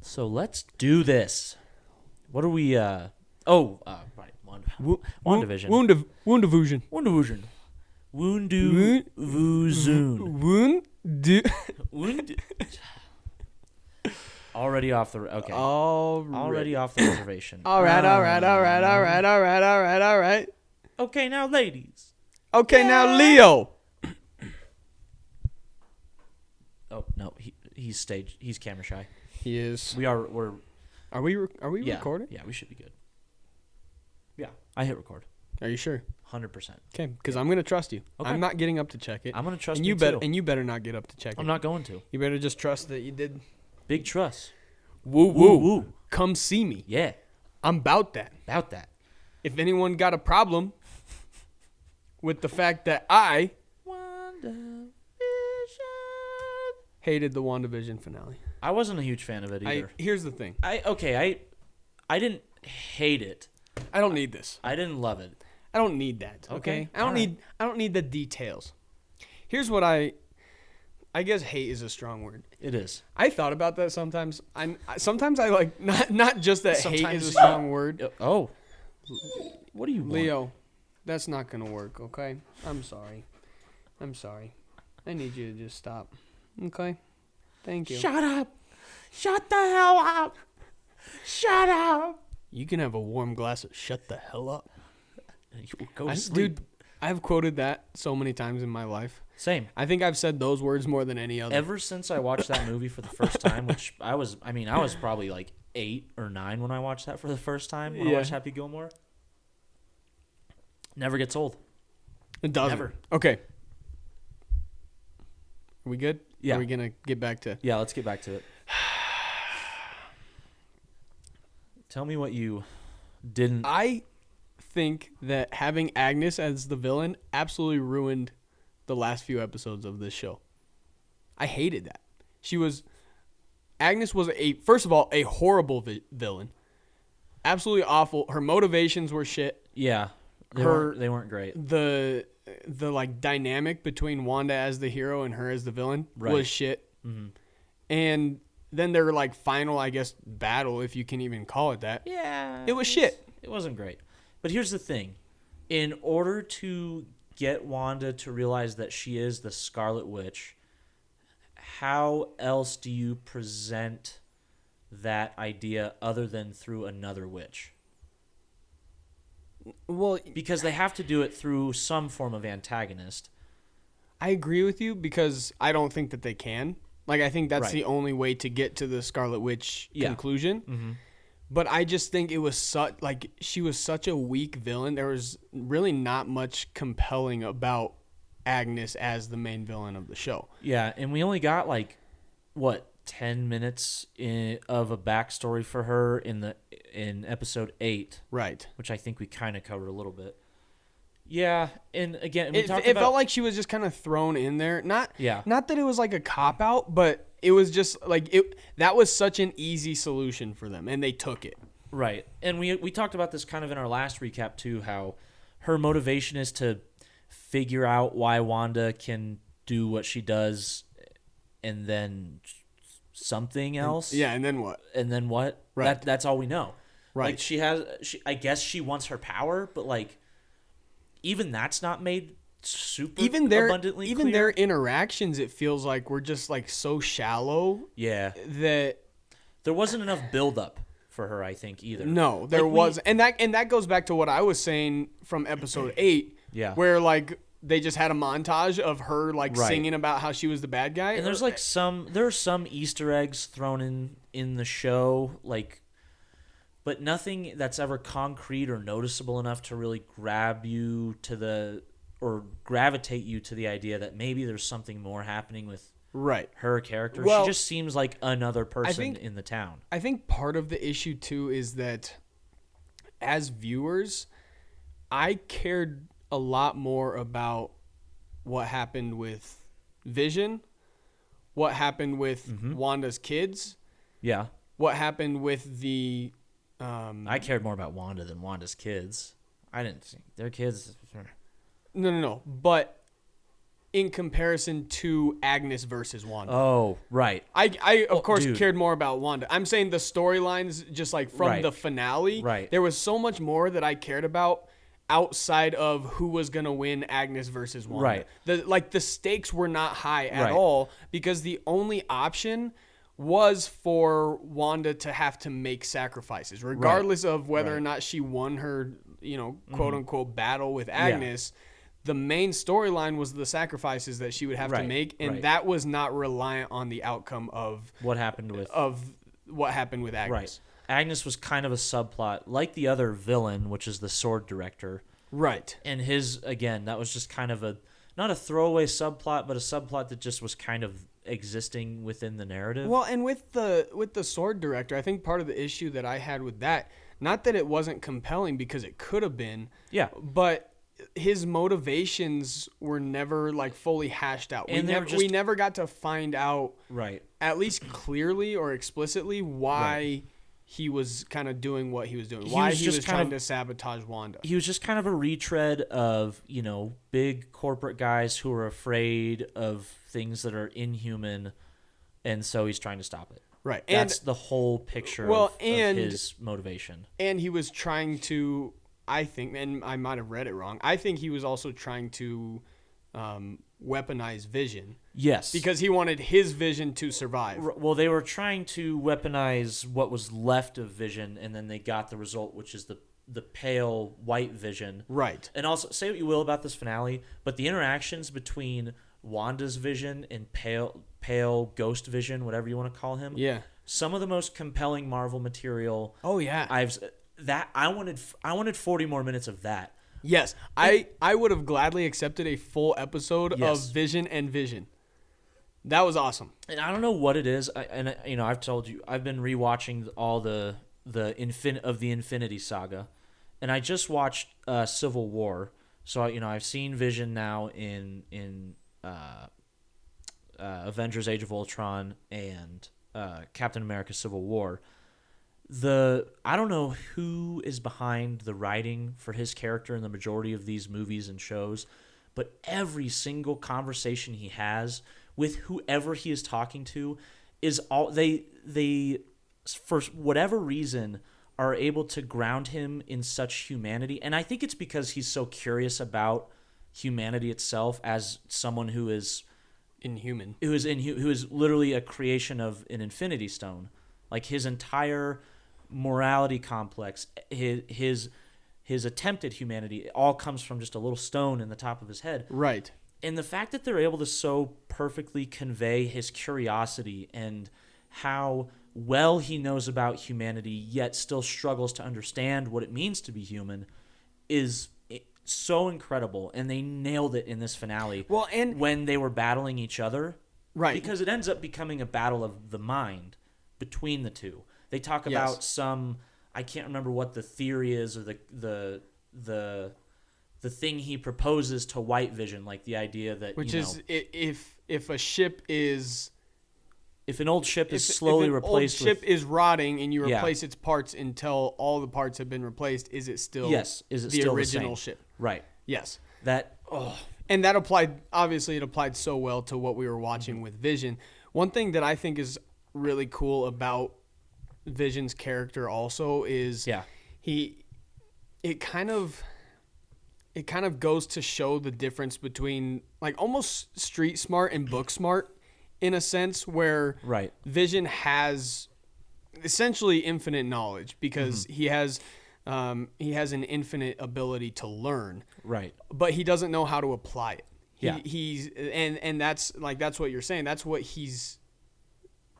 So let's do this. What are we? Right. WandaVision. WandaVision. WandaVision. WandaVision. Already off the okay. Already off the reservation. All right. Okay, now ladies. Okay, now Leo. Oh no, he's camera shy. He is. We're. Are we recording? Yeah, we should be good. Yeah, I hit record. Are you sure? 100%. Okay, because I'm gonna trust you. Okay. I'm not getting up to check it. I'm gonna trust and you you better too. and you better not get up to check it. I'm not going to. You better just trust that you did. Big trust. Woo Woo woo. Come see me. Yeah. I'm about that. About that. If anyone got a problem with the fact that I WandaVision. hated the WandaVision finale. I wasn't a huge fan of it either. Here's the thing. I didn't hate it. I don't need this. I didn't love it. I don't need that. Okay. I don't need the details. Here's what I guess hate is a strong word. It is. I thought about that sometimes. Sometimes I like not just that hate Sometimes is a strong word. Oh. What do you want? Leo, that's not gonna work. Okay. I'm sorry. I need you to just stop. Okay. Thank you. Shut up. Shut the hell up. Shut up. You can have a warm glass of shut the hell up. Go to sleep. Dude, I've quoted that so many times in my life. Same. I think I've said those words more than any other. Ever since I watched that movie for the first time, which I was probably like 8 or 9 when I watched that for the first time, when I watched Happy Gilmore. Never gets old. It doesn't. Never. Okay. Are we good? Yeah. Are we going to get back to... Yeah, let's get back to it. Tell me what you didn't... I think that having Agnes as the villain absolutely ruined the last few episodes of this show. I hated that. Agnes was first of all, a horrible villain. Absolutely awful. Her motivations were shit. Yeah. They weren't great. The like dynamic between Wanda as the hero and her as the villain was shit. Mm-hmm. And then their like final, I guess, battle, if you can even call it that. Yeah. It was shit. It wasn't great. But here's the thing. In order to get Wanda to realize that she is the Scarlet Witch, how else do you present that idea other than through another witch? Well, because they have to do it through some form of antagonist. I agree with you because I don't think that they can. Like, I think that's the only way to get to the Scarlet Witch conclusion. Mm-hmm. But I just think it was she was such a weak villain. There was really not much compelling about Agnes as the main villain of the show. Yeah, and we only got 10 minutes of a backstory for her in episode 8. Right. Which I think we kind of covered a little bit. Yeah, and again, it felt like she was just kind of thrown in there. Not that it was like a cop out, but it was just like that was such an easy solution for them, and they took it. Right, and we talked about this kind of in our last recap too, how her motivation is to figure out why Wanda can do what she does, and then something else. And then what? And then what? Right. That's all we know. Right. Like I guess she wants her power, but like even that's not made super abundantly clear. Even their interactions, it feels like we're just like so shallow. Yeah. That there wasn't enough buildup for her, I think, either. No, there was, and that goes back to what I was saying from episode 8. Yeah. Where like they just had a montage of her singing about how she was the bad guy. And there's there are some Easter eggs thrown in the show, but nothing that's ever concrete or noticeable enough to really grab you or gravitate you to the idea that maybe there's something more happening with her character. Well, she just seems like another person in the town. I think part of the issue too is that as viewers, I cared a lot more about what happened with Vision, what happened with Wanda's kids, what happened with the I cared more about Wanda than Wanda's kids. I didn't think their kids. No. But in comparison to Agnes versus Wanda. Oh, right. I of course cared more about Wanda. I'm saying the storylines just like from the finale. Right. There was so much more that I cared about outside of who was going to win Agnes versus Wanda. Right. The stakes were not high at all because the only option was for Wanda to have to make sacrifices, regardless of whether or not she won her, quote unquote battle with Agnes. The main storyline was the sacrifices that she would have to make, and that was not reliant on the outcome of what happened with Agnes. Right. Agnes was kind of a subplot, like the other villain, which is the sword director. Right. And that was just kind of not a throwaway subplot, but a subplot that just was kind of existing within the narrative. Well, and with the sword director, I think part of the issue that I had with that, not that it wasn't compelling because it could have been, but his motivations were never like fully hashed out. We never got to find out, at least clearly or explicitly, why he was kind of doing what he was doing. Why he was trying to sabotage Wanda. He was just kind of a retread of, big corporate guys who are afraid of things that are inhuman, and so he's trying to stop it. Right. That's the whole picture of his motivation. And he was trying to, I think, and I might have read it wrong, I think he was also trying to weaponize Vision. Yes. Because he wanted his Vision to survive. Well, they were trying to weaponize what was left of Vision, and then they got the result, which is the pale white Vision. Right. And also, say what you will about this finale, but the interactions between Wanda's Vision and pale ghost Vision, whatever you want to call him. Yeah. Some of the most compelling Marvel material. Oh yeah. I wanted 40 more minutes of that. Yes, I would have gladly accepted a full episode of Vision and Vision. That was awesome. And I don't know what it is. I've told you I've been rewatching all the Infinity Saga, and I just watched Civil War. So I've seen Vision now in Avengers: Age of Ultron and Captain America: Civil War. I don't know who is behind the writing for his character in the majority of these movies and shows, but every single conversation he has with whoever he is talking to is all they for whatever reason are able to ground him in such humanity. And I think it's because he's so curious about humanity itself as someone who is inhuman, who is literally a creation of an Infinity Stone. Like his entire morality complex, his attempt at humanity, it all comes from just a little stone in the top of his head. Right. And the fact that they're able to so perfectly convey his curiosity and how well he knows about humanity, yet still struggles to understand what it means to be human, is so incredible. And they nailed it in this finale. Well, and when they were battling each other, right? Because it ends up becoming a battle of the mind between the two. They talk about I can't remember what the theory is, or the thing he proposes to White Vision, like the idea that is if a ship is, if an old ship is slowly replaced, old ship is rotting and you replace its parts until all the parts have been replaced, is it still is it the still original the same? Ship? Right. Yes. And that applied, obviously it applied so well to what we were watching with Vision. One thing that I think is really cool about Vision's character also is it kind of goes to show the difference between like almost street smart and book smart in a sense, where Vision has essentially infinite knowledge because he has an infinite ability to learn, but he doesn't know how to apply it. He's that's what you're saying. That's what he's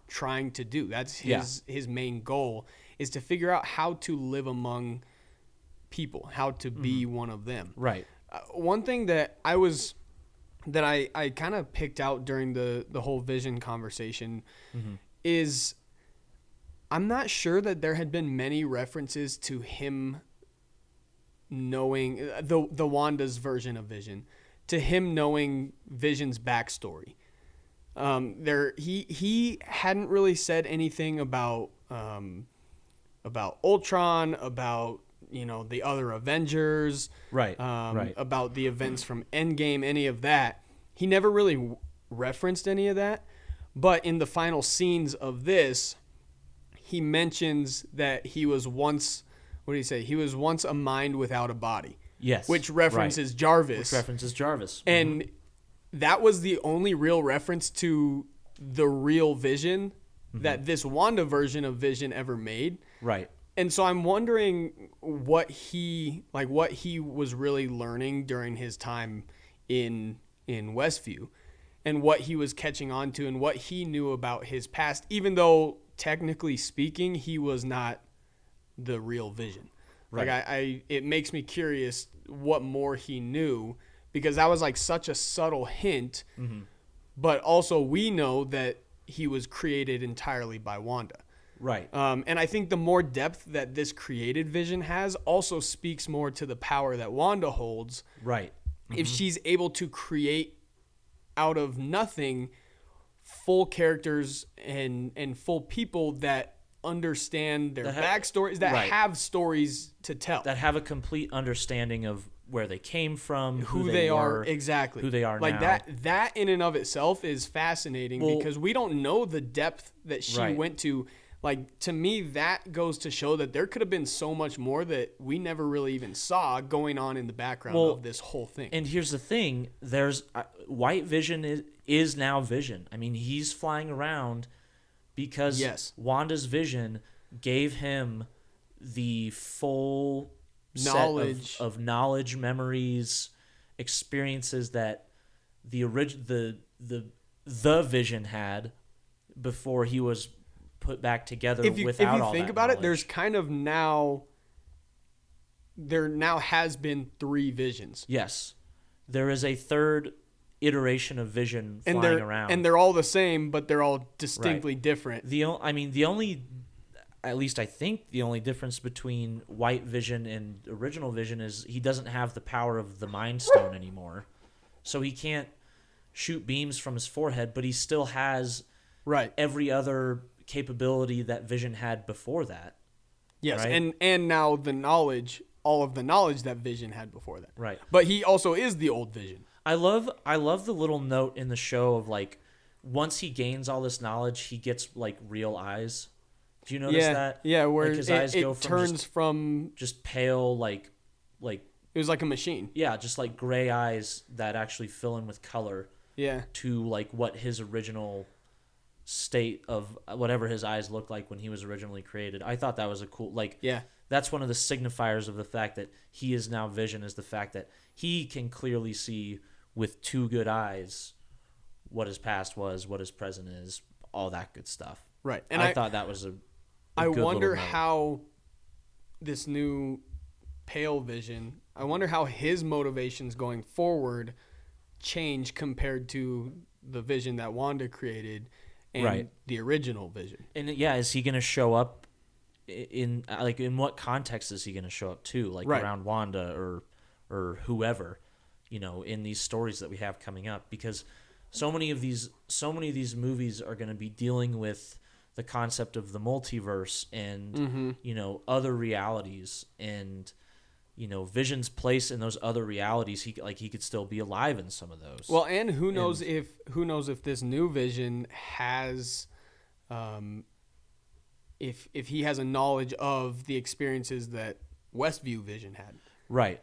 trying to do. That's his main goal, is to figure out how to live among people, how to be one of them. Right. One thing that I kind of picked out during the whole Vision conversation is I'm not sure that there had been many references to him knowing the Wanda's version of Vision, to him knowing Vision's backstory. He hadn't really said anything about Ultron, about the other Avengers, about the events from Endgame, any of that. he never really referenced any of that. But in the final scenes of this, he mentions that he was once, what did he say? He was once a mind without a body. Yes. Which references Jarvis. And that was the only real reference to the real Vision that this Wanda version of Vision ever made. Right. And so I'm wondering what he was really learning during his time in Westview, and what he was catching on to, and what he knew about his past, even though technically speaking he was not the real Vision. Right. Like it makes me curious what more he knew, because that was like such a subtle hint. But also we know that he was created entirely by Wanda. Right. And I think the more depth that this created Vision has also speaks more to the power that Wanda holds. Right. If she's able to create out of nothing full characters and full people that understand their backstories, that have stories to tell. That have a complete understanding of where they came from, who they are, exactly. Who they are like now. That in and of itself is fascinating, because we don't know the depth that she went to. Like, to me, that goes to show that there could have been so much more that we never really even saw going on in the background of this whole thing. And here's the thing. There's White Vision is now Vision. I mean, he's flying around because Wanda's vision gave him the full knowledge set of knowledge, memories, experiences that the Vision had before he was put back together. If you think about it, there's kind of there now has been 3 Visions. Yes, there is a third iteration of Vision flying around, and they're all the same, but they're all distinctly different. At least I think the only difference between White Vision and original Vision is he doesn't have the power of the Mind Stone anymore, so he can't shoot beams from his forehead, but he still has every other capability that Vision had before that. Yes, right? and now the knowledge, all of the knowledge that Vision had before that. Right. But he also is the old Vision. I love the little note in the show of, like, once he gains all this knowledge, he gets, like, real eyes. Do you notice that? Yeah, where like his eyes go from just pale, like it was like a machine. Yeah, just like gray eyes that actually fill in with color. Yeah. To like what his original state of whatever his eyes looked like when he was originally created. I thought that was a cool, like, that's one of the signifiers of the fact that he is now Vision, is the fact that he can clearly see with 2 good eyes what his past was, what his present is, all that good stuff. Right. And I thought that was I wonder how this new pale Vision, I wonder how his motivations going forward change compared to the Vision that Wanda created and the original Vision. And is he going to show up in what context is he going to show up too? Like around Wanda or whoever, in these stories that we have coming up, because so many of these movies are going to be dealing with the concept of the multiverse and other realities, and Vision's place in those other realities. He could still be alive in some of those. Well, and who knows if this new Vision has, if he has a knowledge of the experiences that Westview Vision had. Right.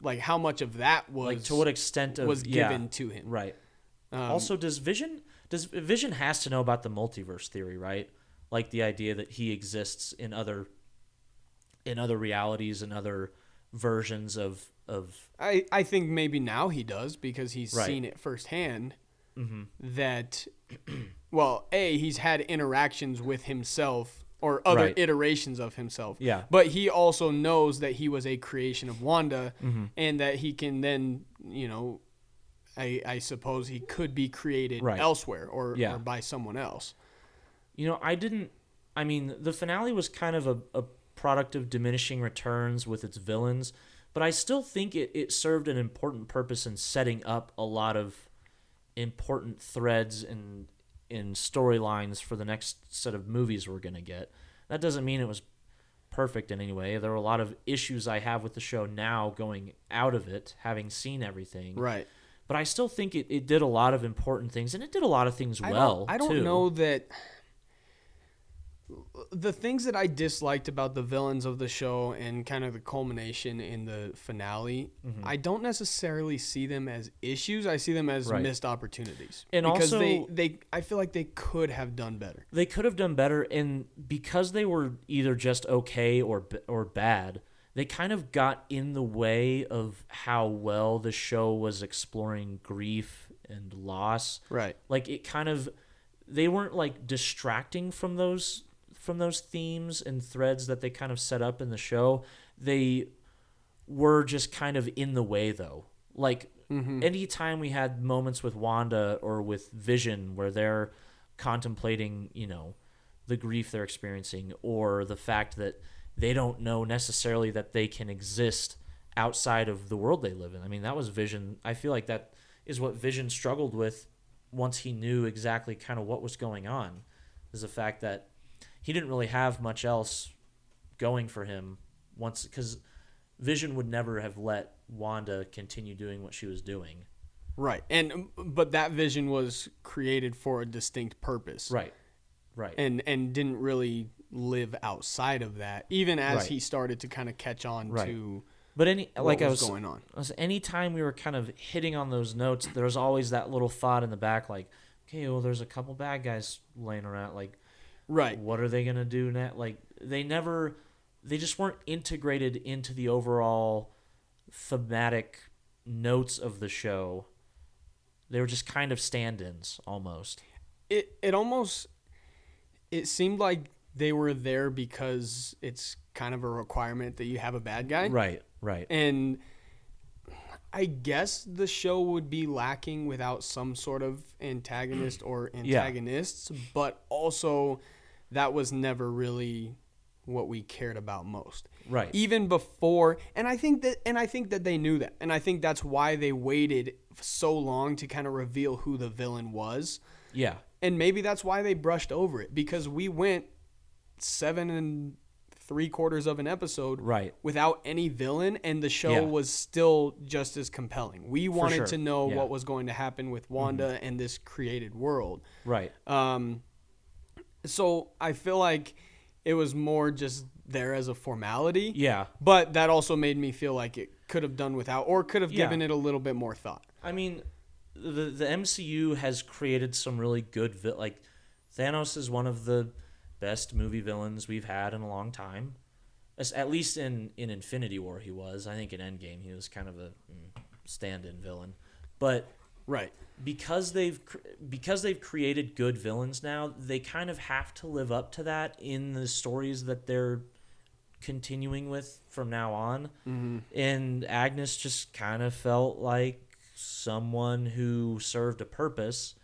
Like how much of that was, like, to what extent was given to him. Right. Also, does Vision has to know about the multiverse theory, right? Like the idea that he exists in other realities and other versions of. I think maybe now he does, because he's seen it firsthand. That, well, he's had interactions with himself or other iterations of himself. Yeah. But he also knows that he was a creation of Wanda, and that he can then, I suppose he could be created elsewhere or by someone else. The finale was kind of a product of diminishing returns with its villains, but I still think it served an important purpose in setting up a lot of important threads and in storylines for the next set of movies we're going to get. That doesn't mean it was perfect in any way. There are a lot of issues I have with the show now going out of it, having seen everything. Right. But I still think it did a lot of important things, and it did a lot of things I don't know that the things that I disliked about the villains of the show and kind of the culmination in the finale, I don't necessarily see them as issues. I see them as missed opportunities. And because also, I feel like they could have done better. They could have done better, and because they were either just okay or bad, they kind of got in the way of how well the show was exploring grief and loss. Right. Like they weren't like distracting from those themes and threads that they kind of set up in the show. They were just kind of in the way, though. Like anytime we had moments with Wanda or with Vision where they're contemplating, the grief they're experiencing, or the fact that they don't know necessarily that they can exist outside of the world they live in. I mean, that was Vision. I feel like that is what Vision struggled with once he knew exactly kind of what was going on, is the fact that he didn't really have much else going for him once, because Vision would never have let Wanda continue doing what she was doing. Right. But that vision was created for a distinct purpose. Right. And didn't really live outside of that, even as he started to kind of catch on to but what was going on. Anytime we were kind of hitting on those notes, there was always that little thought in the back, like, okay, well, there's a couple bad guys laying around, like, right, what are they gonna do now? Like, they just weren't integrated into the overall thematic notes of the show. They were just kind of stand-ins almost. It seemed like they were there because it's kind of a requirement that you have a bad guy. Right. And I guess the show would be lacking without some sort of antagonist or antagonists, but also that was never really what we cared about most. Right. Even before, and I think that they knew that. And I think that's why they waited so long to kind of reveal who the villain was. Yeah. And maybe that's why they brushed over it, because we went 7 3/4 of an episode without any villain, and the show was still just as compelling. We wanted to know what was going to happen with Wanda and this created world. Right. So I feel like it was more just there as a formality. Yeah. But that also made me feel like it could have done without, or could have given it a little bit more thought. I mean, the MCU has created some really good like Thanos is one of the best movie villains we've had in a long time. At least in Infinity War he was. I think in Endgame he was kind of a stand-in villain. But because they've created good villains now, they kind of have to live up to that in the stories that they're continuing with from now on. And Agnes just kind of felt like someone who served a purpose,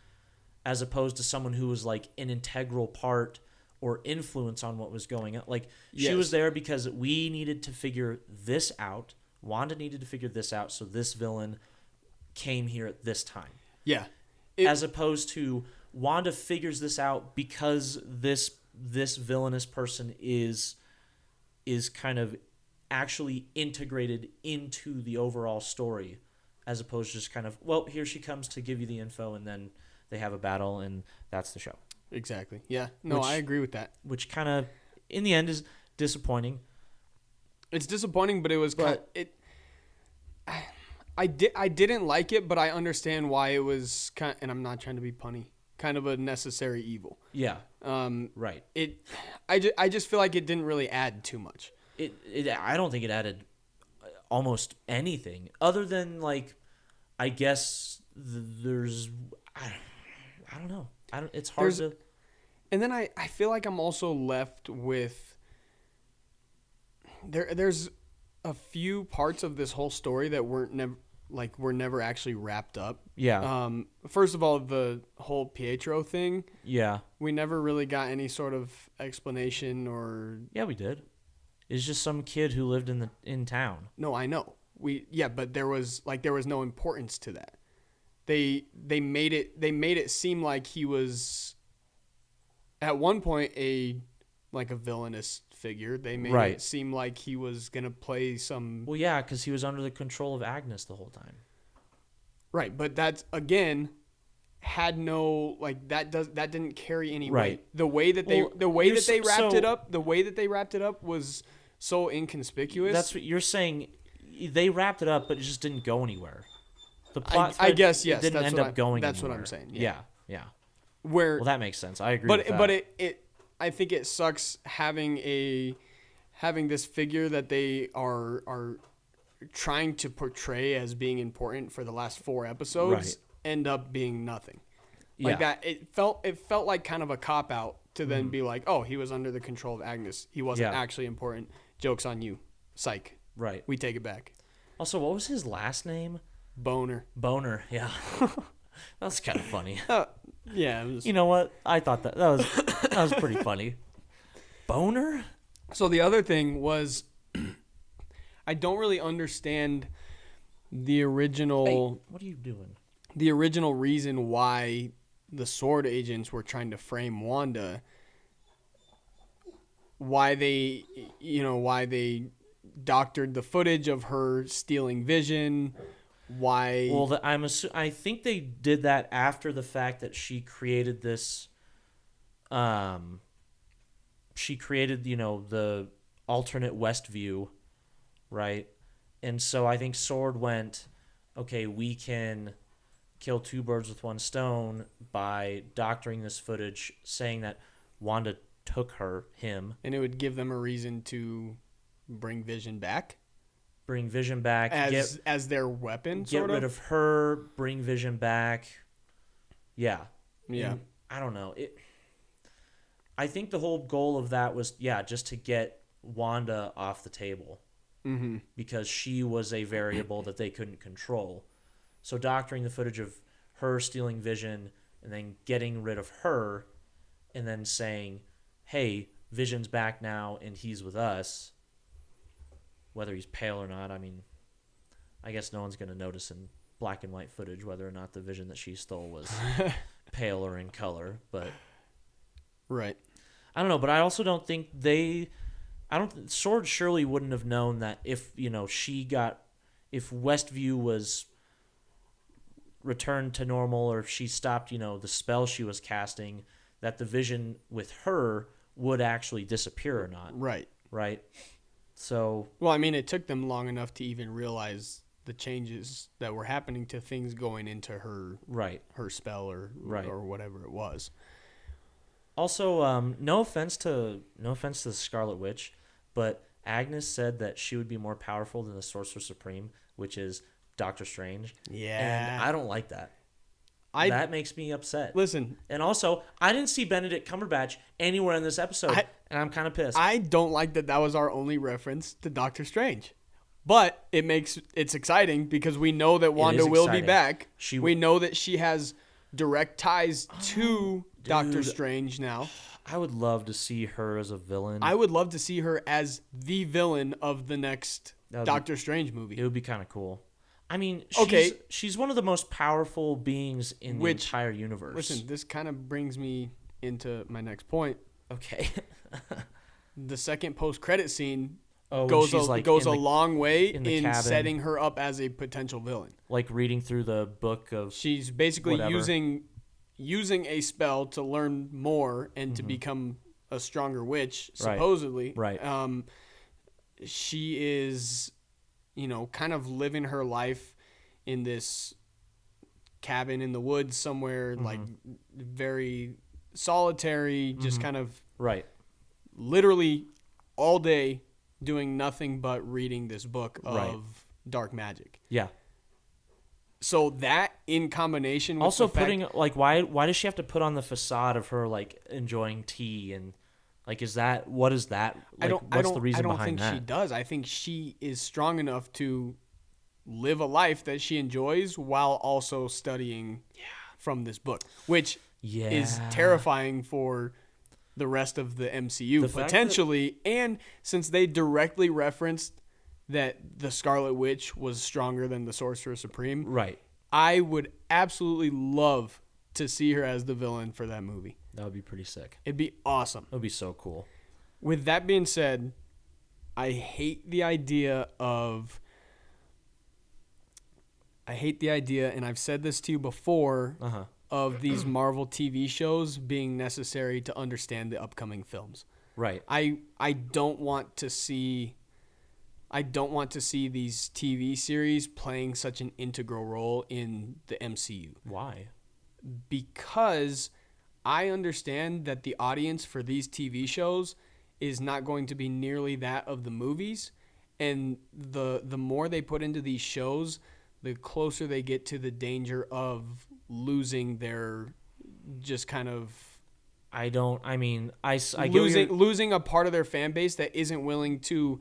as opposed to someone who was like an integral part or influence on what was going on. Like, she was there because we needed to figure this out. Wanda needed to figure this out, so this villain came here at this time. Yeah. As opposed to Wanda figures this out because this villainous person is kind of actually integrated into the overall story, as opposed to just kind of, well, here she comes to give you the info, and then they have a battle, and that's the show. Exactly. Yeah. No, I agree with that. Which kind of, in the end, is disappointing. It's disappointing, but it was I didn't like it, but I understand why it was kind of, and I'm not trying to be punny, kind of a necessary evil. Yeah. Right. I just feel like it didn't really add too much. I don't think it added almost anything other than, like, I guess there's I don't know. It's hard to. And then I feel like I'm also left with there's a few parts of this whole story that were never actually wrapped up. Yeah. First of all, the whole Pietro thing. Yeah. We never really got any sort of explanation or. Yeah, we did. It's just some kid who lived in town. No, I know. But there was no importance to that. They made it seem like he was at one point a villainous figure. They made it seem like he was gonna play some. Well, yeah, because he was under the control of Agnes the whole time. Right, but that's again had no that didn't carry any weight. The way that they wrapped it up was so inconspicuous. That's what you're saying. They wrapped it up, but it just didn't go anywhere. The plot I guess yes, it didn't end up going. That's anywhere. what I'm saying. Yeah. Well, that makes sense. I agree. But I think it sucks having this figure that they are trying to portray as being important for the last 4 episodes end up being nothing. Like that, it felt like kind of a cop out to then be like, oh, he was under the control of Agnes. He wasn't actually important. Joke's on you. Psych. Right. We take it back. Also, what was his last name? Boner. Yeah. That's kind of funny. Yeah. It was... You know what? I thought that was pretty funny. Boner? So the other thing was, I don't really understand the original. Hey, what are you doing? The original reason why the sword agents were trying to frame Wanda. Why they doctored the footage of her stealing Vision. Why? Well, I think they did that after the fact that she created this. She created, the alternate West view, right? And so I think Sword went, okay, we can kill 2 birds with 1 stone by doctoring this footage, saying that Wanda took him. And it would give them a reason to bring Vision back? Bring Vision back. As their weapon, Get rid of her, bring Vision back. Yeah. Yeah. And I don't know. I think the whole goal of that was, just to get Wanda off the table. Mm-hmm. Because she was a variable that they couldn't control. So doctoring the footage of her stealing Vision and then getting rid of her and then saying, hey, Vision's back now and he's with us. Whether he's pale or not, I mean, I guess no one's going to notice in black and white footage whether or not the Vision that she stole was pale or in color. But right. I don't know, but I also don't think Sword surely wouldn't have known that if Westview was returned to normal or if she stopped, the spell she was casting, that the Vision with her would actually disappear or not. Right. Right. So. Well, I mean, it took them long enough to even realize the changes that were happening to things going into her. Right. Her spell or whatever it was. Also, no offense to the Scarlet Witch, but Agnes said that she would be more powerful than the Sorcerer Supreme, which is Doctor Strange. Yeah. And I don't like that. That makes me upset. Listen. And also, I didn't see Benedict Cumberbatch anywhere in this episode, and I'm kind of pissed. I don't like that was our only reference to Doctor Strange. But it's exciting because we know that Wanda will be back. We know that she has direct ties to Doctor Strange now. I would love to see her as a villain. I would love to see her as the villain of the next Doctor Strange movie. It would be kind of cool. I mean, she's one of the most powerful beings in the entire universe. Listen, this kind of brings me into my next point. Okay. The second post-credit scene goes a long way in setting her up as a potential villain. Like reading through the book of she's basically using a spell to learn more and to become a stronger witch, supposedly. Right. She is, kind of living her life in this cabin in the woods somewhere, like very solitary, just kind of literally all day doing nothing but reading this book of dark magic. Yeah. So that in combination with also the fact, putting why does she have to put on the facade of her enjoying tea and what is that? What's the reason behind that? I don't think she does. I think she is strong enough to live a life that she enjoys while also studying from this book, which is terrifying for the rest of the MCU potentially. And since they directly referenced that the Scarlet Witch was stronger than the Sorcerer Supreme, right? I would absolutely love to see her as the villain for that movie. That would be pretty sick. It'd be awesome. It would be so cool. With that being said, I hate the idea of I hate the idea, and I've said this to you before, of these Marvel TV shows being necessary to understand the upcoming films. Right. I don't want to see these TV series playing such an integral role in the MCU. Why? Because I understand that the audience for these TV shows is not going to be nearly that of the movies, and the more they put into these shows, the closer they get to the danger of losing their just kind of losing a part of their fan base that isn't willing to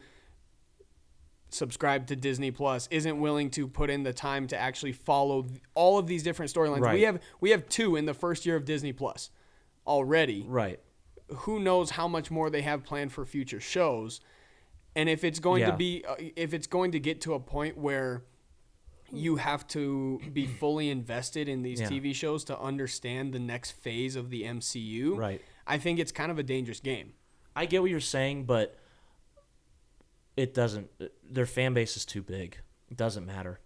subscribe to Disney Plus, isn't willing to put in the time to actually follow all of these different storylines. Right. We have 2 in the first year of Disney Plus already. Right. Who knows how much more they have planned for future shows. And if it's going to get to a point where you have to be fully invested in these TV shows to understand the next phase of the MCU, right, I think it's kind of a dangerous game. I get what you're saying, but it doesn't. Their fan base is too big. It doesn't matter.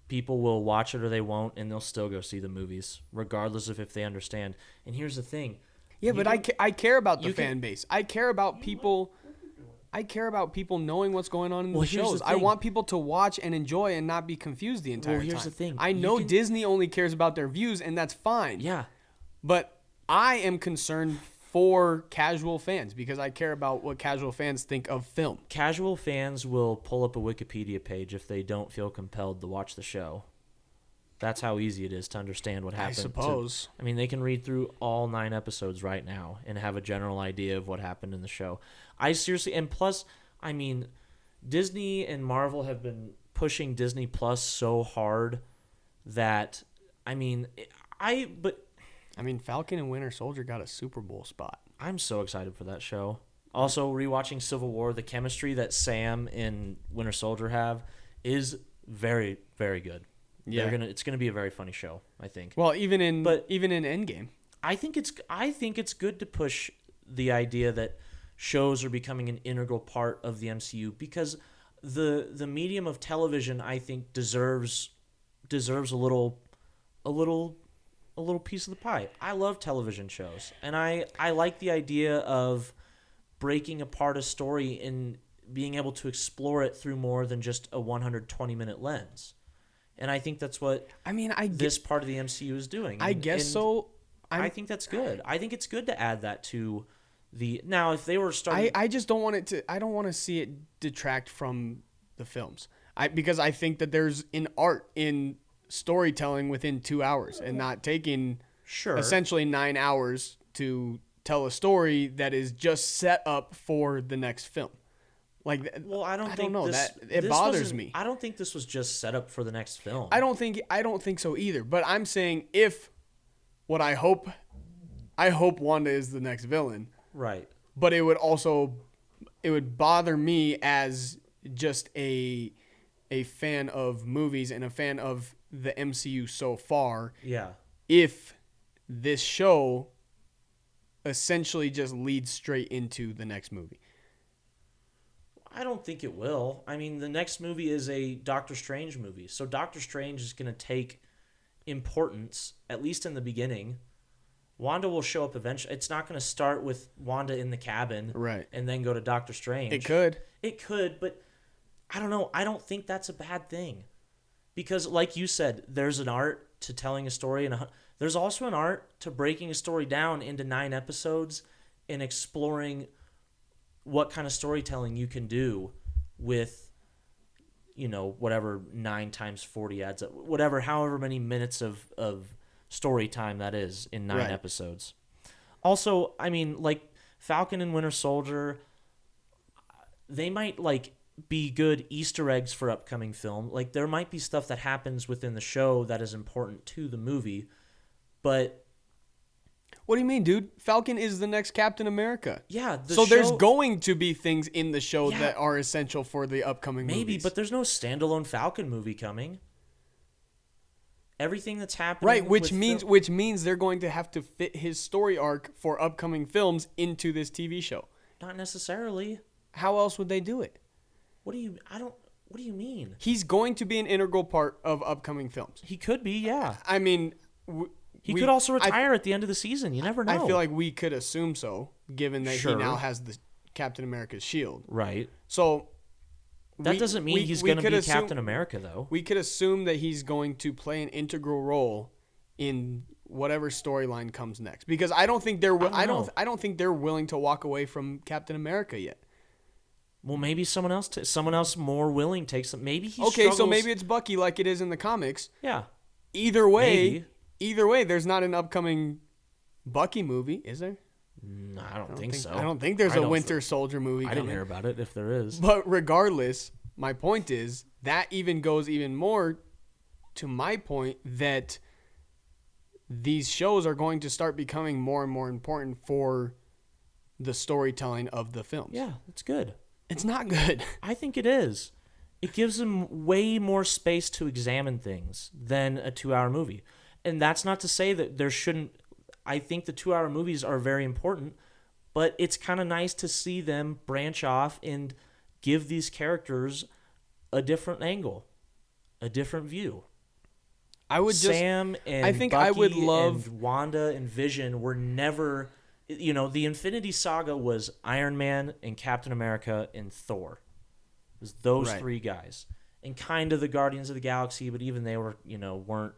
People will watch it or they won't, and they'll still go see the movies, regardless of if they understand. And here's the thing. Yeah, but I care about the fan base. I care about people. I care about people knowing what's going on in the shows. I want people to watch and enjoy and not be confused the entire time. Well, here's the thing. I know Disney only cares about their views, and that's fine. Yeah. But I am concerned for casual fans because I care about what casual fans think of film. Casual fans will pull up a Wikipedia page if they don't feel compelled to watch the show. That's how easy it is to understand what happened. I suppose. They can read through all 9 episodes right now and have a general idea of what happened in the show. I seriously, and plus, Disney and Marvel have been pushing Disney Plus so hard that, Falcon and Winter Soldier got a Super Bowl spot. I'm so excited for that show. Also, rewatching Civil War, the chemistry that Sam and Winter Soldier have is very, very good. Yeah, it's gonna be a very funny show, I think. Well, even in Endgame, I think it's good to push the idea that shows are becoming an integral part of the MCU because the medium of television, I think, deserves a little piece of the pie. I love television shows, and I like the idea of breaking apart a story and being able to explore it through more than just a 120-minute lens. And I think that's what this part of the MCU is doing. I guess so. I think that's good. I think it's good to add that to the... Now, if they were starting... I just don't want it to... I don't want to see it detract from the films. Because I think that there's an art in storytelling within 2 hours and not taking essentially 9 hours to tell a story that is just set up for the next film. I don't know. It bothers me. I don't think this was just set up for the next film. I don't think so either. But I'm saying I hope Wanda is the next villain. Right. But it would bother me as just a fan of movies and a fan of the MCU so far. Yeah. If this show essentially just leads straight into the next movie. I don't think it will. The next movie is a Doctor Strange movie. So Doctor Strange is going to take importance, at least in the beginning. Wanda will show up eventually. It's not going to start with Wanda in the cabin and then go to Doctor Strange. It could, but I don't know. I don't think that's a bad thing. Because like you said, there's an art to telling a story. And there's also an art to breaking a story down into 9 episodes and exploring what kind of storytelling you can do with, whatever 9 times 40 adds up, however many minutes of story time that is in 9 episodes. Also, like Falcon and Winter Soldier, they might be good Easter eggs for upcoming film. There might be stuff that happens within the show that is important to the movie, but... What do you mean, dude? Falcon is the next Captain America. Yeah. There's going to be things in the show that are essential for the upcoming movies. Maybe, but there's no standalone Falcon movie coming. Everything that's happening... Right, which means they're going to have to fit his story arc for upcoming films into this TV show. Not necessarily. How else would they do it? What do you mean? He's going to be an integral part of upcoming films. He could be, yeah. I mean, he could also retire at the end of the season. You never know. I feel like we could assume so, given that he now has the Captain America's shield. Right. So that doesn't mean he's going to be Captain America, though. We could assume that he's going to play an integral role in whatever storyline comes next, because I don't think they're I don't think they're willing to walk away from Captain America yet. Well, maybe someone else more willing takes them. Maybe he okay, struggles. So maybe it's Bucky like it is in the comics. Yeah. Either way, there's not an upcoming Bucky movie, is there? No, I don't think so. I don't think there's a Winter Soldier movie coming. I didn't hear about it, if there is. But regardless, my point is that even goes even more to my point that these shows are going to start becoming more and more important for the storytelling of the films. Yeah, it's good. It's not good. I think it is. It gives them way more space to examine things than a 2-hour movie. And that's not to say that there shouldn't... I think the 2-hour movies are very important, but it's kind of nice to see them branch off and give these characters a different angle, a different view. Sam and Bucky and Wanda and Vision were never... the Infinity Saga was Iron Man and Captain America and Thor. It was those three guys. And kind of the Guardians of the Galaxy, but even they were, weren't...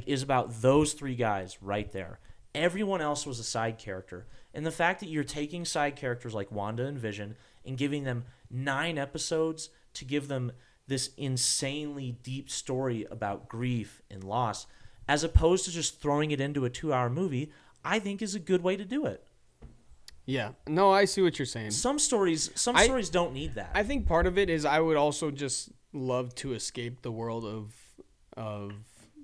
is about those three guys right there. Everyone else was a side character. And the fact that you're taking side characters like Wanda and Vision and giving them 9 episodes to give them this insanely deep story about grief and loss, as opposed to just throwing it into a 2-hour movie, I think is a good way to do it. Yeah. No, I see what you're saying. Some stories don't need that. I think part of it is I would also just love to escape the world of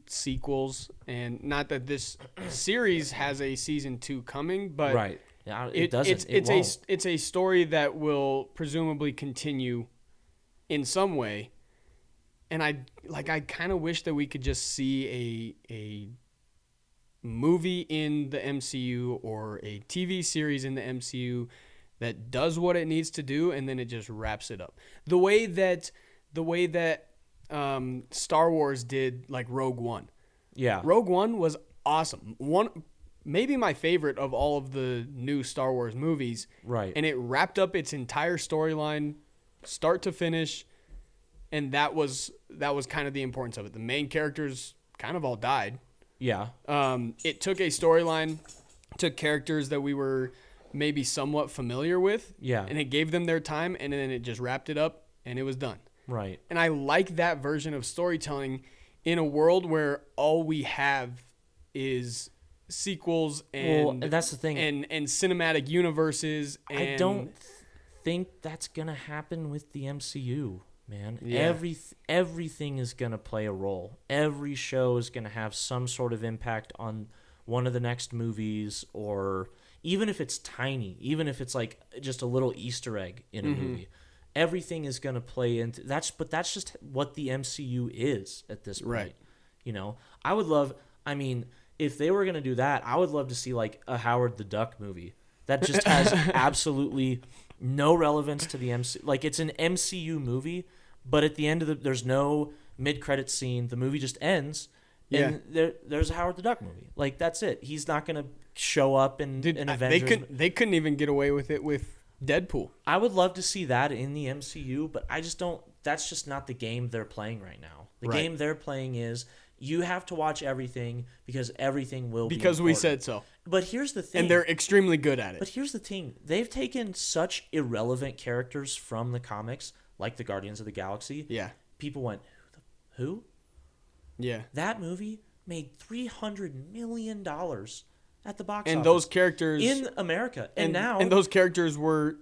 sequels, and not that this series has a season 2 coming, but right. Yeah, it doesn't. It's a story that will presumably continue in some way. And I kind of wish that we could just see a movie in the MCU or a TV series in the MCU that does what it needs to do, and then it just wraps it up. The way that Star Wars did, like Rogue One. Yeah. Rogue One was awesome. Maybe my favorite of all of the new Star Wars movies. Right. And it wrapped up its entire storyline, start to finish, and that was kind of the importance of it. The main characters kind of all died. Yeah. It took a storyline, took characters that we were maybe somewhat familiar with, and it gave them their time, and then it just wrapped it up, and it was done. Right. And I like that version of storytelling in a world where all we have is sequels and that's the thing, and cinematic universes. And I don't think that's gonna happen with the MCU, man. Yeah. Everything is gonna play a role. Every show is gonna have some sort of impact on one of the next movies, or even if it's tiny, even if it's like just a little Easter egg in a movie. Everything is going to play into that's just what the MCU is at this point. Right. I would love, if they were going to do that, I would love to see like a Howard the Duck movie that just has absolutely no relevance to the MCU. Like, it's an MCU movie, but at the end of there's no mid-credit scene. The movie just ends, and there's a Howard the Duck movie. Like, that's it. He's not going to show up in Avengers. They couldn't even get away with it with Deadpool. I would love to see that in the MCU, but I just don't. That's just not the game they're playing right now. The game they're playing is you have to watch everything because everything will be important. We said so. But here's the thing. And they're extremely good at it. But here's the thing. They've taken such irrelevant characters from the comics, like the Guardians of the Galaxy. Yeah. People went, who? Yeah. That movie made $300 million at the box office. And those characters in America. And now those characters were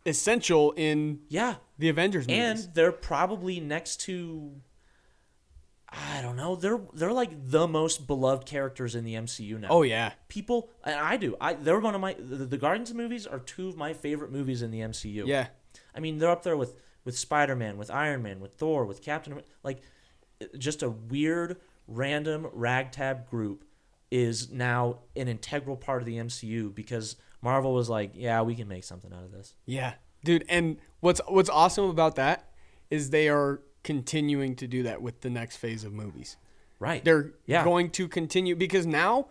essential in the Avengers movies. And they're probably next to, I don't know, they're like the most beloved characters in the MCU now. Oh yeah. People, and I do. They're one of the Guardians movies are 2 of my favorite movies in the MCU. Yeah. They're up there with Spider-Man, with Iron Man, with Thor, with Captain America. Like, just a weird random ragtag group is now an integral part of the MCU because Marvel was like, yeah, we can make something out of this. Yeah, dude. And what's awesome about that is they are continuing to do that with the next phase of movies. Right. They're going to continue because now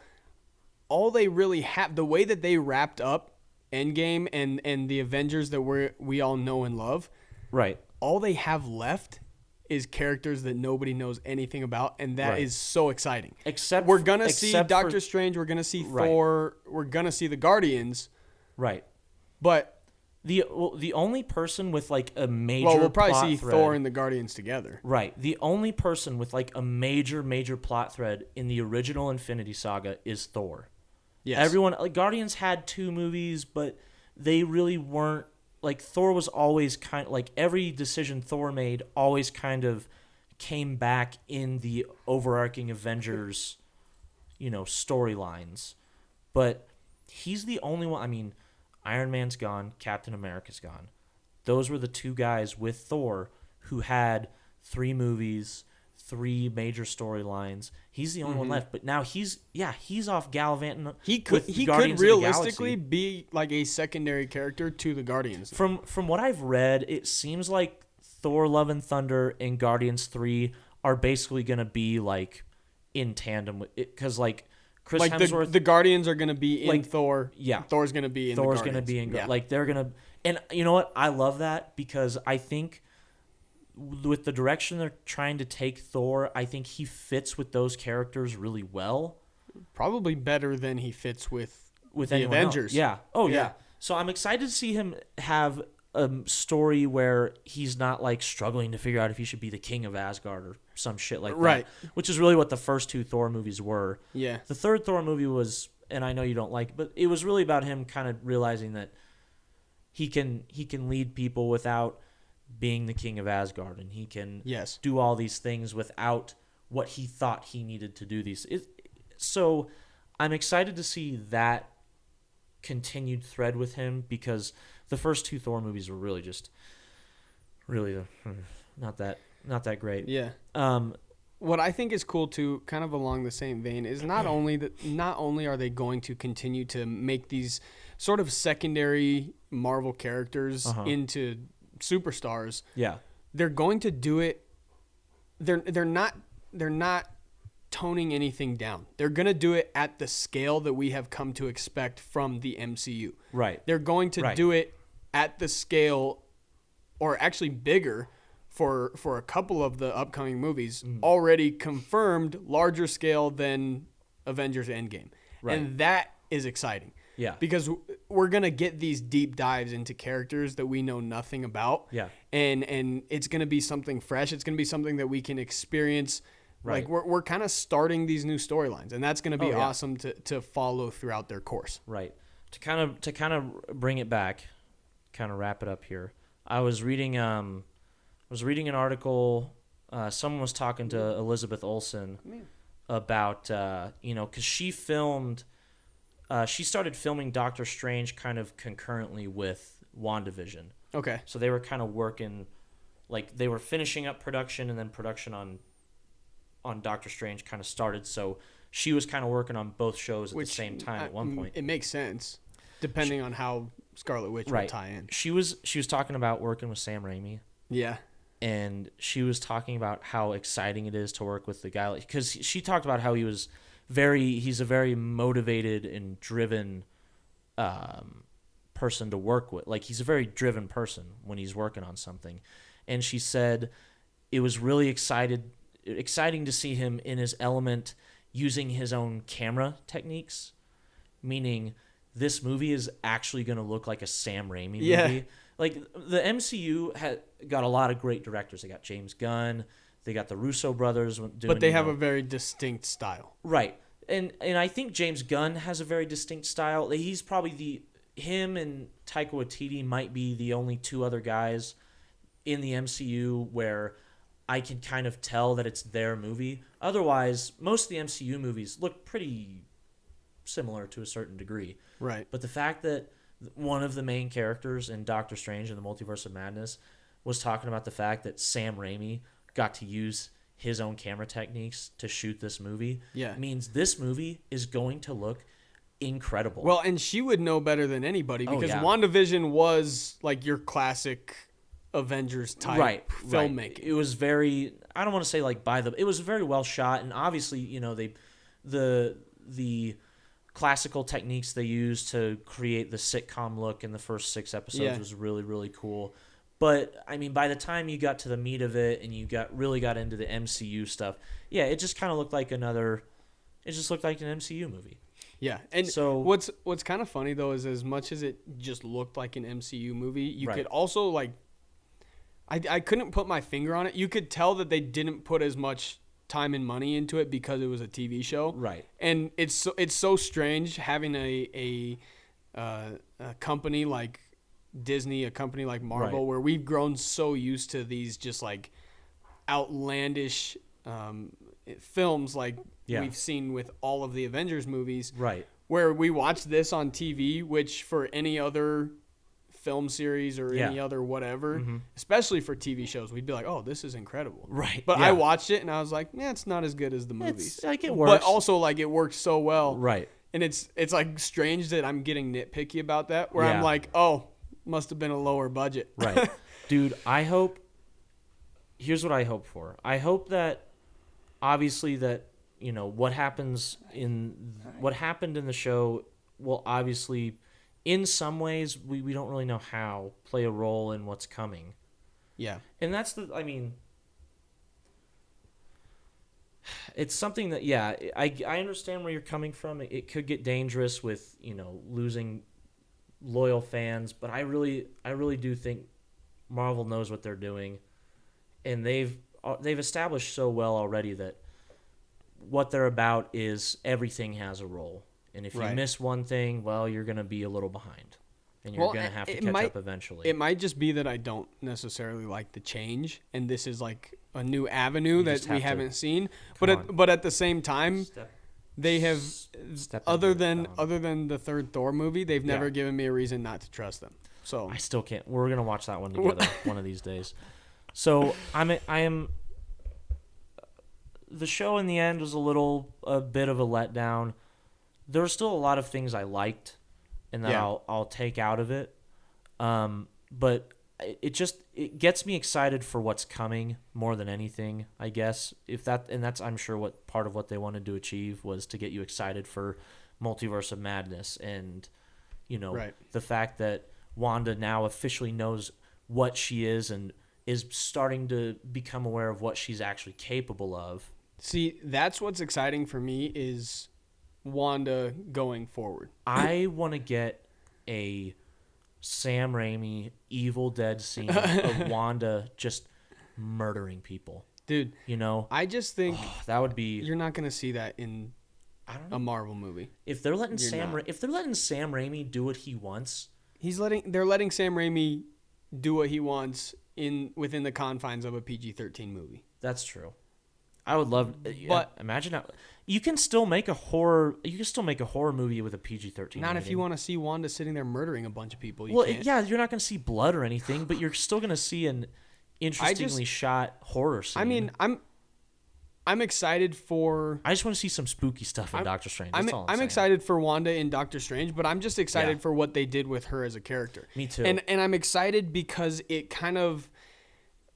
all they really have, the way that they wrapped up Endgame and the Avengers that we all know and love, right. all they have left is characters that nobody knows anything about, and that is so exciting. Except we're gonna see Doctor Strange, we're gonna see Thor, we're gonna see the Guardians, right? But the only person with like a major we'll probably plot see thread, Thor and the Guardians together, right? The only person with like a major plot thread in the original Infinity Saga is Thor. Yes. Everyone, like Guardians had 2 movies, but they really weren't. Like Thor was always kind of like every decision Thor made always kind of came back in the overarching Avengers, storylines. But he's the only one. I mean, Iron Man's gone, Captain America's gone. Those were the 2 guys with Thor who had 3 movies, 3 major storylines. He's the only one left. But now he's off gallivanting. He could realistically be like a secondary character to the Guardians. From what I've read, it seems like Thor: Love and Thunder and Guardians 3 are basically going to be like in tandem with it, because like Chris Hemsworth, the Guardians are going to be in Thor. Yeah, Thor's going to be in. Thor's going to be in. Yeah. Like they're going to, and you know what? I love that because I think with the direction they're trying to take Thor, I think he fits with those characters really well. Probably better than he fits with the Else. Avengers. Yeah. Oh yeah. So I'm excited to see him have a story where he's not like struggling to figure out if he should be the king of Asgard or some shit like that. Which is really what the first 2 Thor movies were. Yeah. The third Thor movie was, and I know you don't like it, but it was really about him kind of realizing that he can lead people without being the king of Asgard, and he can do all these things without what he thought he needed to do these. So I'm excited to see that continued thread with him because the first 2 Thor movies were really not that great. Yeah. What I think is cool too, kind of along the same vein, is not only are they going to continue to make these sort of secondary Marvel characters into superstars. Yeah. They're going to do it. They're not toning anything down. They're going to do it at the scale that we have come to expect from the MCU. Right. They're going to do it at the scale, or actually bigger, for a couple of the upcoming movies, already confirmed, larger scale than Avengers Endgame. Right. And that is exciting. Yeah. Because we're going to get these deep dives into characters that we know nothing about. Yeah. And it's going to be something fresh. It's going to be something that we can experience. Right. Like we're kind of starting these new storylines, and that's going to be awesome to follow throughout their course. Right. To kind of bring it back, kind of wrap it up here. I was reading an article. Someone was talking to Elizabeth Olsen about because she filmed. She started filming Doctor Strange kind of concurrently with WandaVision. Okay. So they were kind of working, like they were finishing up production, and then production on Doctor Strange kind of started. So she was kind of working on both shows at the same time at one point. It makes sense, depending on how Scarlet Witch would tie in. She was talking about working with Sam Raimi. Yeah. And she was talking about how exciting it is to work with the guy, because she talked about how he's a very motivated and driven person to work with. Like he's a very driven person when he's working on something. And she said it was really exciting to see him in his element using his own camera techniques, meaning this movie is actually going to look like a Sam Raimi movie. Yeah. Like the MCU had got a lot of great directors. They got James Gunn. They got the Russo brothers doing. But they have a very distinct style. Right. And I think James Gunn has a very distinct style. He's probably him and Taika Waititi might be the only 2 other guys in the MCU where I can kind of tell that it's their movie. Otherwise, most of the MCU movies look pretty similar to a certain degree. Right. But the fact that one of the main characters in Doctor Strange and the Multiverse of Madness was talking about the fact that Sam Raimi got to use his own camera techniques to shoot this movie means this movie is going to look incredible. Well, and she would know better than anybody because WandaVision was like your classic Avengers type filmmaking. Right. It was very, I don't want to say like it was very well shot, and obviously, you know, the classical techniques they used to create the sitcom look in the first 6 episodes was really, really cool. But I mean, by the time you got to the meat of it and you really got into the MCU stuff, it just kind of looked like it just looked like an MCU movie. Yeah, and so what's kind of funny though is as much as it just looked like an MCU movie, you could also like, I couldn't put my finger on it. You could tell that they didn't put as much time and money into it because it was a TV show, right? And it's so strange having a company like Disney, a company like Marvel, where we've grown so used to these just like outlandish films like we've seen with all of the Avengers movies, right? Where we watch this on TV, which for any other film series or any other whatever, especially for TV shows, we'd be like, oh, this is incredible. Right. But I watched it and I was like, it's not as good as the movies. It's like it works. But also like it works so well. Right. And it's like strange that I'm getting nitpicky about that, where I'm like, oh, must have been a lower budget. Right. Dude, here's what I hope for. I hope that obviously that, you know, what happened in the show will obviously, in some ways, we don't really know how, play a role in what's coming. Yeah. And that's it's something that, I understand where you're coming from. It could get dangerous with, you know, losing loyal fans, but I really do think Marvel knows what they're doing, and they've established so well already that what they're about is everything has a role. And if you miss one thing, well, you're going to be a little behind. And you're going to have to catch up eventually. It might just be that I don't necessarily like the change, and this is like a new avenue that we haven't seen. But at the same time, they have, other than the third Thor movie, they've never given me a reason not to trust them. So I still can't. We're going to watch that one together one of these days. So I am. The show in the end was a bit of a letdown. There were still a lot of things I liked, and that I'll take out of it. But it gets me excited for what's coming more than anything, I guess. That's I'm sure what part of what they wanted to achieve was to get you excited for Multiverse of Madness, and you know the fact that Wanda now officially knows what she is and is starting to become aware of what she's actually capable of. See, that's what's exciting for me is Wanda going forward. I want to get a Sam Raimi Evil Dead scene of Wanda just murdering people. Dude, you know, I just think that would be. You're not going to see that in a Marvel movie. If they're letting Sam Raimi do what he wants, they're letting Sam Raimi do what he wants within the confines of a PG-13 movie. That's true. I would love, but imagine how you can still make a horror. You can still make a horror movie with a PG-13. Not if you want to see Wanda sitting there murdering a bunch of people. You're not going to see blood or anything, but you're still going to see an interestingly shot horror scene. I mean, I'm excited for. I just want to see some spooky stuff in Doctor Strange. That's all I'm saying. Excited for Wanda in Doctor Strange, but I'm just excited for what they did with her as a character. Me too. And I'm excited because it kind of.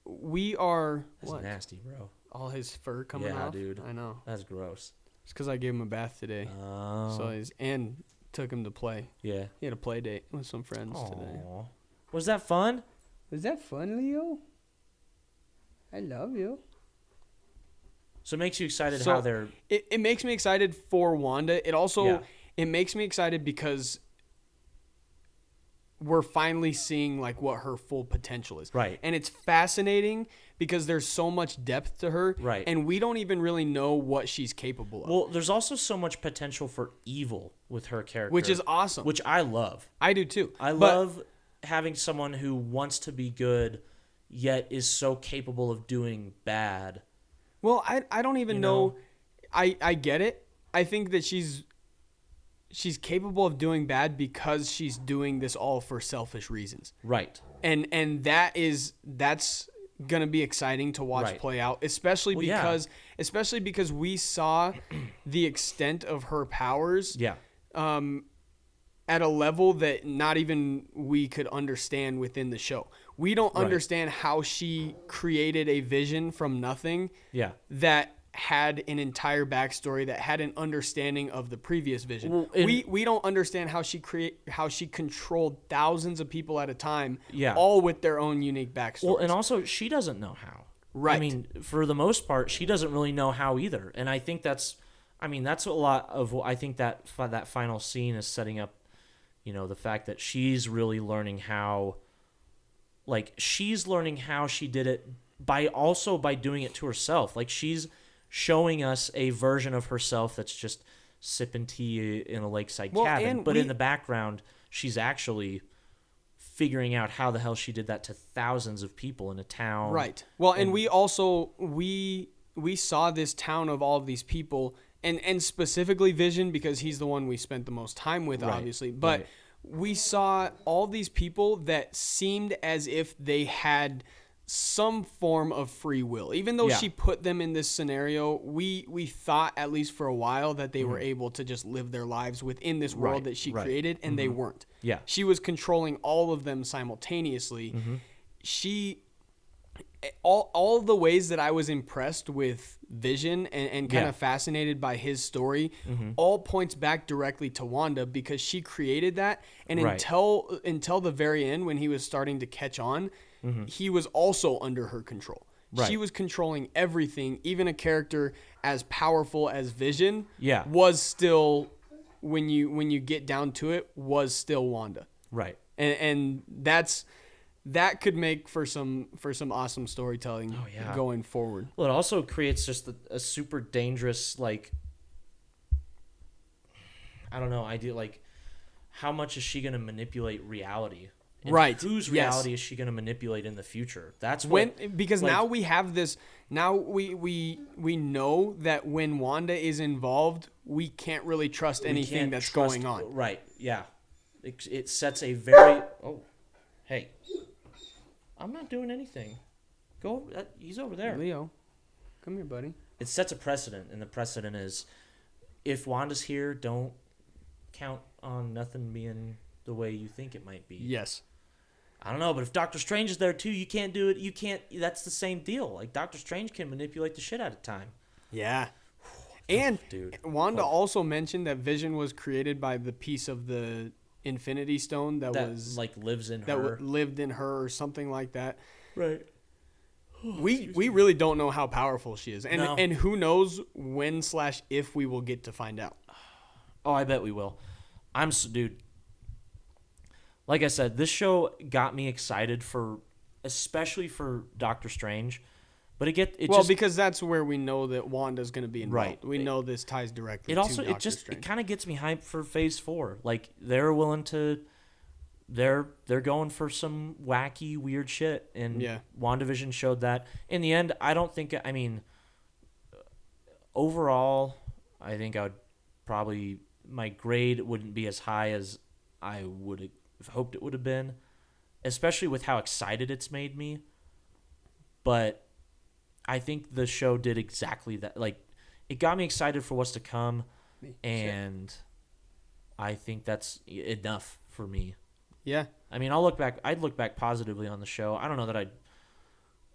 That's nasty, bro. All his fur coming off. Yeah, dude. I know. That's gross. It's because I gave him a bath today. Oh. And took him to play. Yeah. He had a play date with some friends today. Was that fun? Was that fun, Leo? I love you. So it makes you excited how they're... It makes me excited for Wanda. It also... It makes me excited because we're finally seeing like what her full potential is. Right. And it's fascinating because there's so much depth to her. Right. And we don't even really know what she's capable of. Well, there's also so much potential for evil with her character. Which is awesome. Which I love. I do too. I love having someone who wants to be good yet is so capable of doing bad. Well, I don't even know. I get it. I think that she's capable of doing bad because she's doing this all for selfish reasons. Right. And that's going to be exciting to watch play out, especially because we saw the extent of her powers. Yeah. At a level that not even we could understand within the show. We don't understand how she created a Vision from nothing. Yeah. That had an entire backstory, that had an understanding of the previous Vision. Well, we don't understand how she controlled thousands of people at a time. Yeah. All with their own unique backstories. Well, and also she doesn't know how. Right. I mean, for the most part, she doesn't really know how either. And I think that's a lot of what I think that final scene is setting up, the fact that she's really learning how, she's learning how she did it by doing it to herself. Like, she's showing us a version of herself that's just sipping tea in a lakeside cabin. But in the background, she's actually figuring out how the hell she did that to thousands of people in a town. Right. Well, and we also, we saw this town of all of these people, and specifically Vision, because he's the one we spent the most time with, obviously. But we saw all these people that seemed as if they had some form of free will. Even though she put them in this scenario, we thought, at least for a while, that they were able to just live their lives within this world that she created, and they weren't. Yeah. She was controlling all of them simultaneously. She... All the ways that I was impressed with Vision and kind of fascinated by his story all points back directly to Wanda, because she created that. And until the very end, when he was starting to catch on, he was also under her control. She was controlling everything. Even a character as powerful as Vision was still, when you get down to it, was still Wanda. Right. And that could make for some awesome storytelling going forward. Well, it also creates just a super dangerous, I don't know, idea, how much is she going to manipulate reality? And whose reality is she going to manipulate in the future? That's because now we have this. Now we know that when Wanda is involved, we can't really trust anything that's going on. Right. Yeah. It sets a very. Oh, hey. I'm not doing anything. Go. He's over there. Leo, come here, buddy. It sets a precedent, and the precedent is, if Wanda's here, don't count on nothing being the way you think it might be. Yes. I don't know, but if Doctor Strange is there too, you can't do it. You can't. That's the same deal. Like, Doctor Strange can manipulate the shit out of time. Yeah. And Wanda also mentioned that Vision was created by the piece of the Infinity Stone that was lives in her. That lived in her, or something like that. Right. We really don't know how powerful she is, and who knows when / if we will get to find out. Oh, I bet we will. Dude. Like I said, this show got me excited especially for Doctor Strange, but because that's where we know that Wanda's going to be involved. Right. We know this ties directly. It kind of gets me hyped for Phase 4. Like, they're willing to, they're going for some wacky, weird shit, and WandaVision showed that. In the end, overall, I think I would probably, my grade wouldn't be as high as I would have hoped it would have been, especially with how excited it's made me. But I think the show did exactly that. Like, it got me excited for what's to come, and I think that's enough for me. Yeah. I mean, I'd look back positively on the show. I don't know that I'd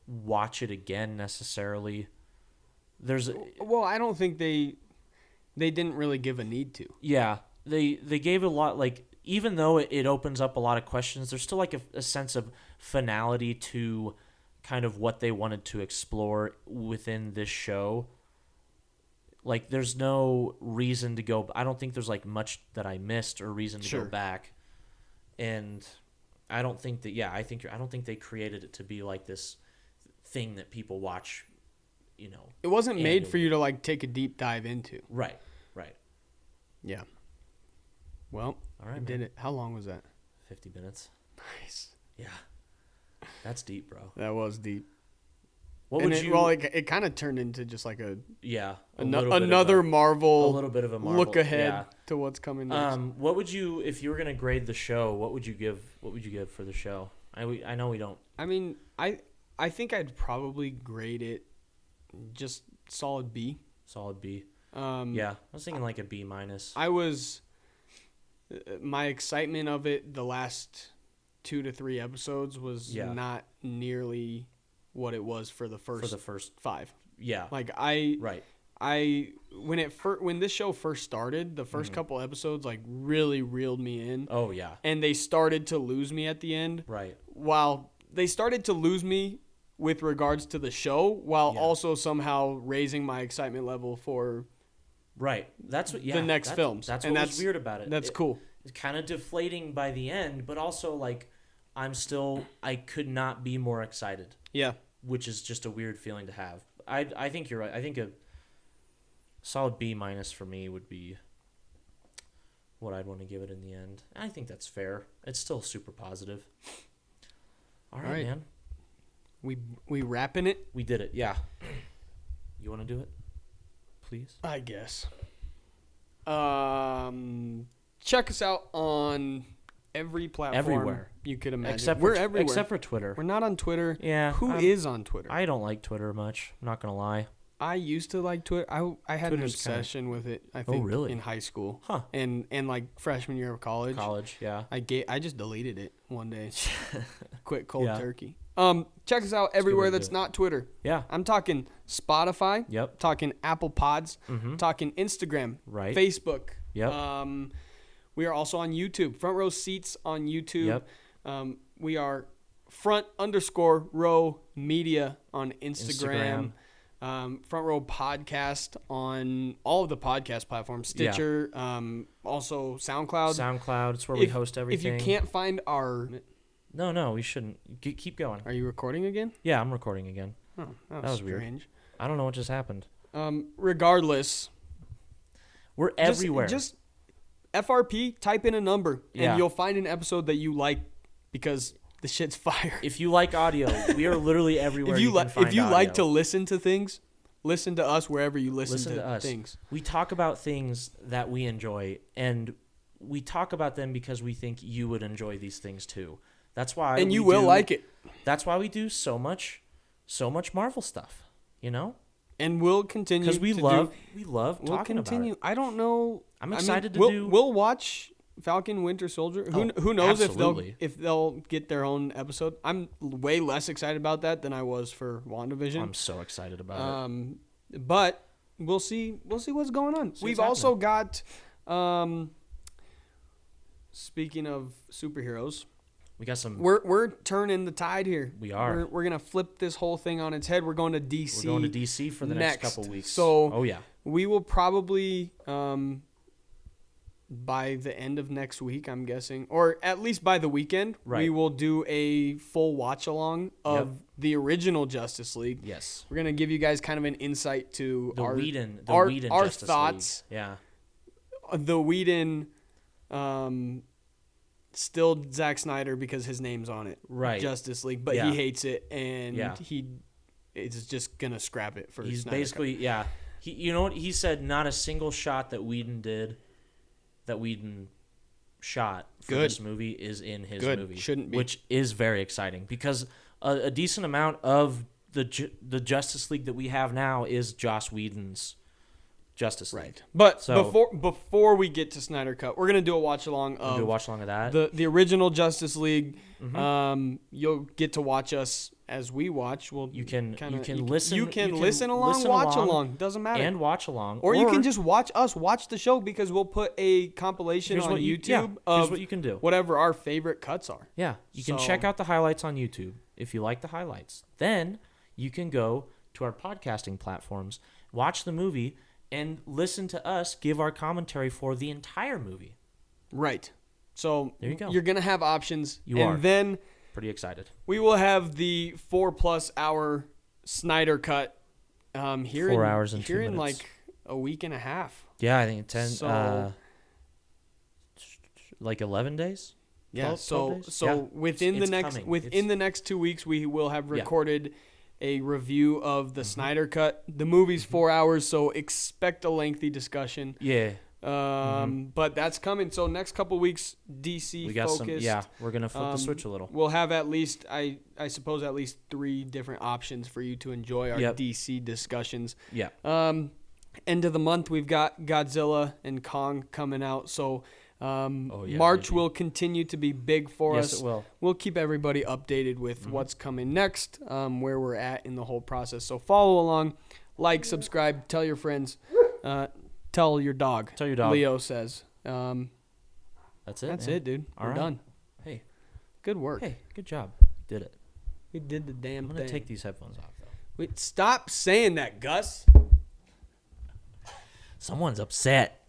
watch it again necessarily. I don't think they didn't really give a need to. Yeah. They gave a lot, even though it opens up a lot of questions, there's still a sense of finality to kind of what they wanted to explore within this show. Like, there's no reason to go. I don't think there's much that I missed or reason to go back. And I don't think that. Yeah, I don't think they created it to be like this thing that people watch. It wasn't made for you to take a deep dive into. Right. Yeah. Well, all right, did it. How long was that? 50 minutes. Nice. Yeah. That's deep, bro. That was deep. It kind of turned into just another Marvel. A little bit of a Marvel look ahead to what's coming next. What would you, if you were gonna grade the show? What would you give? What would you give for the show? I know we don't. I mean, I think I'd probably grade it just solid B. Solid B. Yeah, I was thinking a B-. My excitement of it the last 2 to 3 episodes was not nearly what it was for the first 5. Yeah. Like when this show first started, the first couple episodes like really reeled me in. Oh yeah. And they started to lose me at the end. Right. While they started to lose me with regards to the show, while also somehow raising my excitement level for That's what the next films. That's what was weird about it. That's cool. It's kind of deflating by the end, but also like I could not be more excited. Yeah. Which is just a weird feeling to have. I think you're right. I think a solid B- for me would be what I'd want to give it in the end. I think that's fair. It's still super positive. All right, man. We wrapping it? We did it, yeah. You want to do it? Please? I guess. Check us out on every platform. Everywhere. You could imagine. We're everywhere. Except for Twitter. We're not on Twitter. Yeah. Who is on Twitter? I don't like Twitter much. I'm not going to lie. I used to like Twitter. I had Twitter's an obsession with it, I think, really? in high school. Huh. And like freshman year of college. Yeah. I just deleted it one day. Quit cold turkey. Check us out That's everywhere that's not Twitter. Yeah. I'm talking Spotify. Yep. Talking Apple Pods. Talking Instagram. Right. Facebook. Yep. We are also on YouTube. Front Row Seats on YouTube. Yep. We are front_row media on Instagram. Front Row Podcast on all of the podcast platforms. Stitcher. Also SoundCloud. SoundCloud. It's where we host everything. If you can't find our... No, we shouldn't. Keep going. Are you recording again? Yeah, I'm recording again. Oh, that was strange. Weird. I don't know what just happened. Regardless, we're everywhere. Just FRP, type in a number, and you'll find an episode that you like because the shit's fire. If you like audio, we are literally everywhere. If you like to listen to things, listen to us wherever you listen to things. We talk about things that we enjoy, and we talk about them because we think you would enjoy these things too. That's why, and you will like it. That's why we do so much Marvel stuff, you know. And we'll continue because we love talking about it. I don't know. I'm excited We'll watch Falcon Winter Soldier. Who knows absolutely. if they'll get their own episode. I'm way less excited about that than I was for WandaVision. I'm so excited about it. But we'll see what's going on. We've also got speaking of superheroes, we got some. We're turning the tide here. We are. We're gonna flip this whole thing on its head. We're going to DC. We're going to DC for the next couple weeks. So we will probably by the end of next week, I'm guessing, or at least by the weekend, we will do a full watch along of the original Justice League. Yes. We're gonna give you guys kind of an insight to our Justice thoughts. League. Yeah. The Whedon. Still Zack Snyder because his name's on it. Right. Justice League, but he hates it, and he is just going to scrap it for He's Snyder basically, Cut. You know what? He said not a single shot that Whedon shot for this movie is in his movie. Shouldn't be. Which is very exciting because a decent amount of the Justice League that we have now is Joss Whedon's Justice League. Right. But before we get to Snyder Cut, we're gonna do a watch along of that. The original Justice League. You'll get to watch us as we watch. You can listen along, watch along. Doesn't matter. And watch along. Or you can just watch us watch the show because we'll put a compilation on YouTube of what you can do. Whatever our favorite cuts are. Yeah. You can check out the highlights on YouTube if you like the highlights. Then you can go to our podcasting platforms, watch the movie, and listen to us give our commentary for the entire movie. Right. So there you go. You're going to have options. And then pretty excited. We will have the 4+ hour Snyder Cut here 4 hours and 2 here minutes. In like a week and a half. Yeah, I think 10 like 11 days. Yeah, 12 days? So within the next 2 weeks we will have recorded a review of the Snyder Cut. The movie's 4 hours, so expect a lengthy discussion. Yeah. But that's coming. So next couple weeks, DC focused. We're gonna flip the switch a little. We'll have at least, I suppose, at least 3 different options for you to enjoy our DC discussions. Yeah. End of the month, we've got Godzilla and Kong coming out. So March will continue to be big for us. Yes, it will. We'll keep everybody updated with what's coming next, where we're at in the whole process. So follow along, like, subscribe, tell your friends, tell your dog. Tell your dog. Leo says. That's it. That's man. it, dude. All We're right. done. Hey, good work. Hey, good job. You did it. We did the damn I'm thing. gonna take these headphones off though. Wait, stop saying that, Gus. Someone's upset.